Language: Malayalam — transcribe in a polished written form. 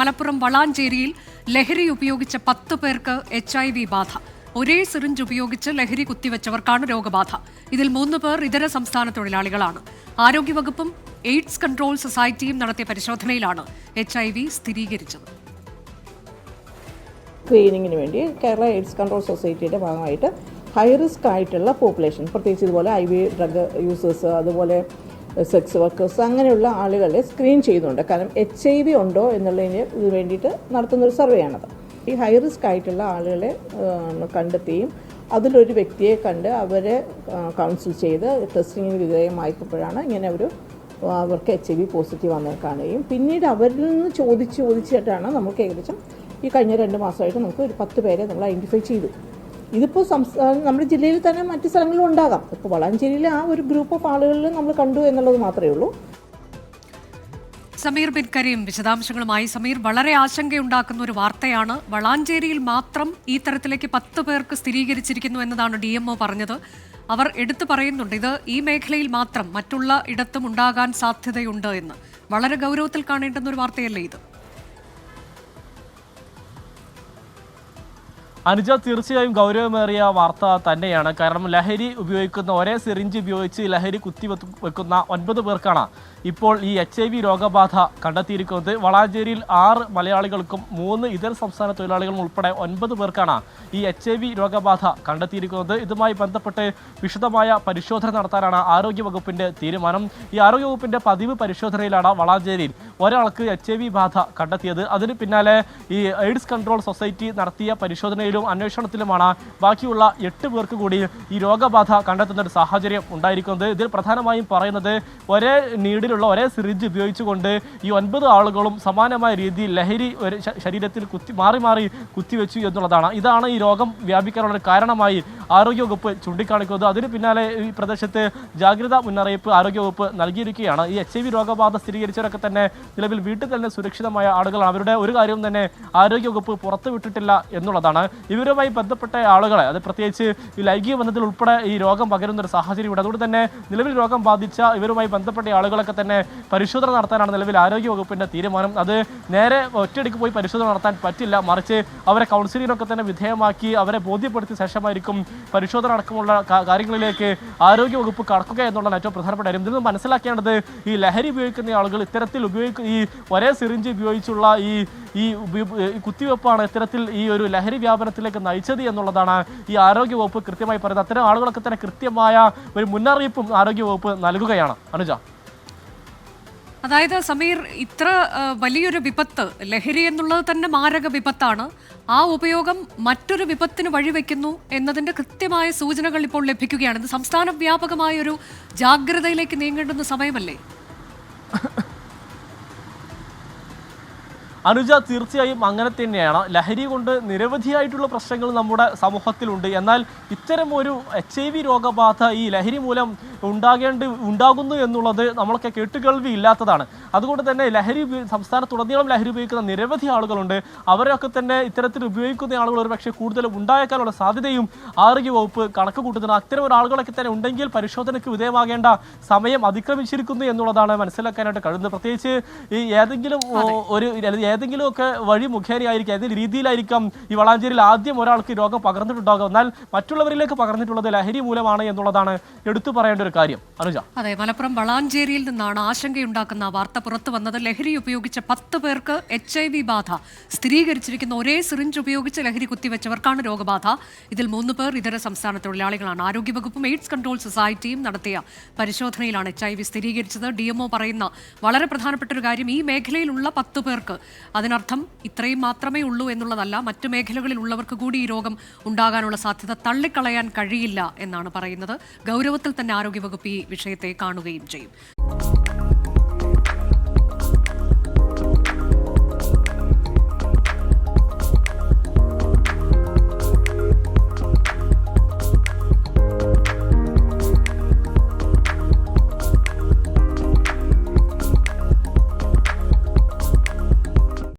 മലപ്പുറം വളാഞ്ചേരിയിൽ ലഹരി ഉപയോഗിച്ച 10 പേർക്ക് HIV ബാധ. ഒരേ സിറിഞ്ച് ഉപയോഗിച്ച് ലഹരി കുത്തിവെച്ചവർക്കാണ് രോഗബാധ. ഇതിൽ 3 പേർ ഇതര സംസ്ഥാന തൊഴിലാളികളാണ്. ആരോഗ്യവകുപ്പും എയ്ഡ്സ് കൺട്രോൾ സൊസൈറ്റിയും നടത്തിയ പരിശോധനയിലാണ് HIV സ്ഥിരീകരിച്ചത്. സ്ക്രീനിങ്ങിന് വേണ്ടി കേരള എയ്ഡ്സ് കൺട്രോൾ സൊസൈറ്റിയുടെ ഭാഗമായിട്ട് ഹൈ റിസ്ക് ആയിട്ടുള്ള പോപ്പുലേഷൻ, പ്രത്യേകിച്ച് ഇതുപോലെ IV ഡ്രഗ് യൂസേഴ്സ്, അതുപോലെ സെക്സ് വർക്കേഴ്സ്, അങ്ങനെയുള്ള ആളുകളെ സ്ക്രീൻ ചെയ്യുന്നുണ്ട്. കാരണം HIV ഉണ്ടോ എന്നുള്ളതിന് വേണ്ടിയിട്ട് നടത്തുന്നൊരു സർവേയാണത്. ഈ ഹൈ റിസ്ക് ആയിട്ടുള്ള ആളുകളെ കണ്ടെത്തുകയും അതിലൊരു വ്യക്തിയെ കണ്ട് അവരെ കൗൺസിൽ ചെയ്ത് ടെസ്റ്റിങ്ങിന് വിധേയമായപ്പോഴാണ് ഇങ്ങനെ അവർക്ക് HIV പോസിറ്റീവ് വന്ന് കാണുകയും പിന്നീട് അവരിൽ നിന്ന് ചോദിച്ചിട്ടാണ് നമുക്ക് ഏകദേശം ഈ കഴിഞ്ഞ 2 മാസമായിട്ട് നമുക്ക് ഒരു 10 പേരെ നമ്മൾ ഐഡൻറ്റിഫൈ ചെയ്തു. ഇതിപ്പോൾ നമ്മുടെ ജില്ലയിൽ തന്നെ മറ്റ് സ്ഥലങ്ങളിലും ഉണ്ടാകാം. ഇപ്പോൾ വളാഞ്ചേരിയിലെ ആ ഒരു ഗ്രൂപ്പ് ഓഫ് ആളുകളിൽ നമ്മൾ കണ്ടു എന്നുള്ളത് മാത്രമേ ഉള്ളൂ. സമീർ ബിൻ കരീം വിശദാംശങ്ങളുമായി. സമീർ, വളരെ ആശങ്കയുണ്ടാക്കുന്ന ഒരു വാർത്തയാണ്. വളാഞ്ചേരിയിൽ മാത്രം ഈ തരത്തിലേക്ക് 10 പേർക്ക് സ്ഥിരീകരിച്ചിരിക്കുന്നു എന്നതാണ് DMO പറഞ്ഞത്. അവർ എടുത്തു പറയുന്നുണ്ട് ഇത് ഈ മേഖലയിൽ മാത്രം, മറ്റുള്ള ഇടത്തും ഉണ്ടാകാൻ സാധ്യതയുണ്ട് എന്ന്. വളരെ ഗൗരവത്തിൽ കാണേണ്ടുന്ന ഒരു വാർത്തയല്ലേ ഇത്? അനുജ, തീർച്ചയായും ഗൗരവമേറിയ വാർത്ത തന്നെയാണ്. കാരണം ലഹരി ഉപയോഗിക്കുന്ന ഒരേ സിറിഞ്ച് ഉപയോഗിച്ച് ലഹരി കുത്തിവെക്കുന്ന 9 പേർക്കാണ് ഇപ്പോൾ ഈ HIV രോഗബാധ കണ്ടെത്തിയിരിക്കുന്നത്. വളാഞ്ചേരിയിൽ 6 മലയാളികൾക്കും 3 ഇതര സംസ്ഥാന തൊഴിലാളികളും ഉൾപ്പെടെ 9 പേർക്കാണ് ഈ HIV രോഗബാധ കണ്ടെത്തിയിരിക്കുന്നത്. ഇതുമായി ബന്ധപ്പെട്ട് വിശദമായ പരിശോധന നടത്താനാണ് ആരോഗ്യവകുപ്പിന്റെ തീരുമാനം. ഈ ആരോഗ്യവകുപ്പിന്റെ പതിവ് പരിശോധനയിലാണ് വളാഞ്ചേരിയിൽ ഒരാൾക്ക് HIV ബാധ കണ്ടെത്തിയത്. അതിന് പിന്നാലെ ഈ എയ്ഡ്സ് കൺട്രോൾ സൊസൈറ്റി നടത്തിയ പരിശോധനയിലും അന്വേഷണത്തിലുമാണ് ബാക്കിയുള്ള 8 പേർക്ക് കൂടി ഈ രോഗബാധ കണ്ടെത്തുന്ന ഒരു സാഹചര്യം ഉണ്ടായിരിക്കുന്നത്. ഇതിൽ പ്രധാനമായും പറയുന്നത് ഒരേ നീഡിലുള്ള ഒരേ സിറിഞ്ച് ഉപയോഗിച്ചുകൊണ്ട് ഈ 9 ആളുകളും സമാനമായ രീതിയിൽ ലഹരി ശരീരത്തിൽ മാറി മാറി കുത്തിവെച്ചു എന്നുള്ളതാണ്. ഇതാണ് ഈ രോഗം വ്യാപിക്കാനുള്ള ഒരു കാരണമായി ആരോഗ്യവകുപ്പ് ചൂണ്ടിക്കാണിക്കുന്നത്. അതിന് പിന്നാലെ ഈ പ്രദേശത്ത് ജാഗ്രതാ മുന്നറിയിപ്പ് ആരോഗ്യവകുപ്പ് നൽകിയിരിക്കുകയാണ്. ഈ HIV രോഗബാധ സ്ഥിരീകരിച്ചവരൊക്കെ തന്നെ നിലവിൽ വീട്ടിൽ തന്നെ സുരക്ഷിതമായ ആളുകളാണ്. അവരുടെ ഒരു കാര്യവും തന്നെ ആരോഗ്യവകുപ്പ് പുറത്തുവിട്ടിട്ടില്ല എന്നുള്ളതാണ്. ഇവരുമായി ബന്ധപ്പെട്ട ആളുകളെ, അത് പ്രത്യേകിച്ച് ഈ ലൈംഗിക ബന്ധത്തിൽ ഉൾപ്പെടെ ഈ രോഗം പകരുന്ന ഒരു സാഹചര്യമുണ്ട്. അതുകൊണ്ട് തന്നെ നിലവിൽ രോഗം ബാധിച്ച ഇവരുമായി ബന്ധപ്പെട്ട ആളുകളൊക്കെ തന്നെ പരിശോധന നടത്താനാണ് നിലവിൽ ആരോഗ്യവകുപ്പിന്റെ തീരുമാനം. അത് നേരെ ഒറ്റയടിക്ക് പോയി പരിശോധന നടത്താൻ പറ്റില്ല, മറിച്ച് അവരെ കൗൺസിലിങ്ങിനൊക്കെ തന്നെ വിധേയമാക്കി അവരെ ബോധ്യപ്പെടുത്തിയ ശേഷമായിരിക്കും പരിശോധന അടക്കമുള്ള കാര്യങ്ങളിലേക്ക് ആരോഗ്യവകുപ്പ് കടക്കുക എന്നുള്ളതാണ് ഏറ്റവും പ്രധാനപ്പെട്ട കാര്യം. ഇതിൽ നിന്ന് മനസ്സിലാക്കേണ്ടത് ഈ ലഹരി ഉപയോഗിക്കുന്ന ആളുകൾ ഇത്തരത്തിൽ ഈ ഒരേ സിറിഞ്ച് ഉപയോഗിച്ചുള്ള ഈ കുത്തിവെപ്പാണ് ഇത്തരത്തിൽ ഈ ഒരു ലഹരി വ്യാപനത്തിലേക്ക് നയിച്ചത് എന്നുള്ളതാണ് ഈ ആരോഗ്യവകുപ്പ് കൃത്യമായി പറയുന്നത്. അത്തരം ആളുകളൊക്കെ തന്നെ കൃത്യമായ ഒരു മുന്നറിയിപ്പും ആരോഗ്യവകുപ്പ് നൽകുകയാണ്. അനുജ, അതായത് സമീർ, ഇത്ര വലിയൊരു വിപത്ത്, ലഹരി എന്നുള്ളത് തന്നെ മാരക വിപത്താണ്. ആ ഉപയോഗം മറ്റൊരു വിപത്തിന് വഴിവെക്കുന്നു എന്നതിന്റെ കൃത്യമായ സൂചനകൾ ഇപ്പോൾ ലഭിക്കുകയാണ്. ഇത് സംസ്ഥാന വ്യാപകമായ ഒരു ജാഗ്രതയിലേക്ക് നീങ്ങേണ്ടുന്ന സമയമല്ലേ? അനുജ, തീർച്ചയായും അങ്ങനെ തന്നെയാണ്. ലഹരി കൊണ്ട് നിരവധിയായിട്ടുള്ള പ്രശ്നങ്ങൾ നമ്മുടെ സമൂഹത്തിലുണ്ട്. എന്നാൽ ഇത്തരം ഒരു HIV രോഗബാധ ഈ ലഹരി മൂലം ഉണ്ടാകുന്നു എന്നുള്ളത് നമ്മളൊക്കെ കേട്ടുകേൾവി ഇല്ലാത്തതാണ്. അതുകൊണ്ട് തന്നെ സംസ്ഥാനത്തുടനീളം ലഹരി ഉപയോഗിക്കുന്ന നിരവധി ആളുകളുണ്ട്. അവരൊക്കെ തന്നെ ഇത്തരത്തിൽ ഉപയോഗിക്കുന്ന ആളുകൾ ഒരു പക്ഷേ കൂടുതലും ഉണ്ടായേക്കാനുള്ള സാധ്യതയും ആരോഗ്യവകുപ്പ് കണക്ക് കൂട്ടുന്നത്. അത്തരം ഒരു ആളുകളൊക്കെ തന്നെ ഉണ്ടെങ്കിൽ പരിശോധനയ്ക്ക് വിധേയമാകേണ്ട സമയം അതിക്രമിച്ചിരിക്കുന്നു എന്നുള്ളതാണ് മനസ്സിലാക്കാനായിട്ട് കഴിയുന്നത്. പ്രത്യേകിച്ച് ഈ ഏതെങ്കിലുമൊക്കെ വഴി മുഖേനയായിരിക്കും, ഏതെങ്കിലും രീതിയിലായിരിക്കാം ഈ വളാഞ്ചേരിയിൽ ആദ്യം ഒരാൾക്ക് രോഗം പകർന്നിട്ടുണ്ടാകും. എന്നാൽ മറ്റുള്ളവരിലേക്ക് പകർന്നിട്ടുള്ളത് ലഹരി മൂലമാണ് എന്നുള്ളതാണ് എടുത്തു പറയേണ്ട ഒരു കാര്യം. അനുജ, അതെ, മലപ്പുറം വളാഞ്ചേരിയിൽ നിന്നാണ് ആശങ്കയുണ്ടാക്കുന്ന വാർത്ത പുറത്തു വന്നത്. ലഹരി ഉപയോഗിച്ച 10 പേർക്ക് HIV ബാധ സ്ഥിരീകരിച്ചിരിക്കുന്ന ഒരേ സിറിഞ്ച് ഉപയോഗിച്ച് ലഹരി കുത്തിവെച്ചവർക്കാണ് രോഗബാധ. ഇതിൽ 3 പേർ ഇതര സംസ്ഥാന തൊഴിലാളികളാണ്. ആരോഗ്യവകുപ്പും എയ്ഡ്സ് കൺട്രോൾ സൊസൈറ്റിയും നടത്തിയ പരിശോധനയിലാണ് HIV സ്ഥിരീകരിച്ചത്. DMO പറയുന്ന വളരെ പ്രധാനപ്പെട്ട ഒരു കാര്യം, ഈ മേഖലയിലുള്ള 10 പേർക്ക്, അതിനർത്ഥം ഇത്രയും മാത്രമേ ഉള്ളൂ എന്നുള്ളതല്ല, മറ്റു മേഖലകളിൽ ഉള്ളവർക്ക് കൂടി ഈ രോഗം ഉണ്ടാകാനുള്ള സാധ്യത തള്ളിക്കളയാൻ കഴിയില്ല എന്നാണ് പറയുന്നത്. ഗൗരവത്തിൽ തന്നെ ആരോഗ്യവകുപ്പ് ഈ വിഷയത്തെ കാണുകയും ചെയ്യും.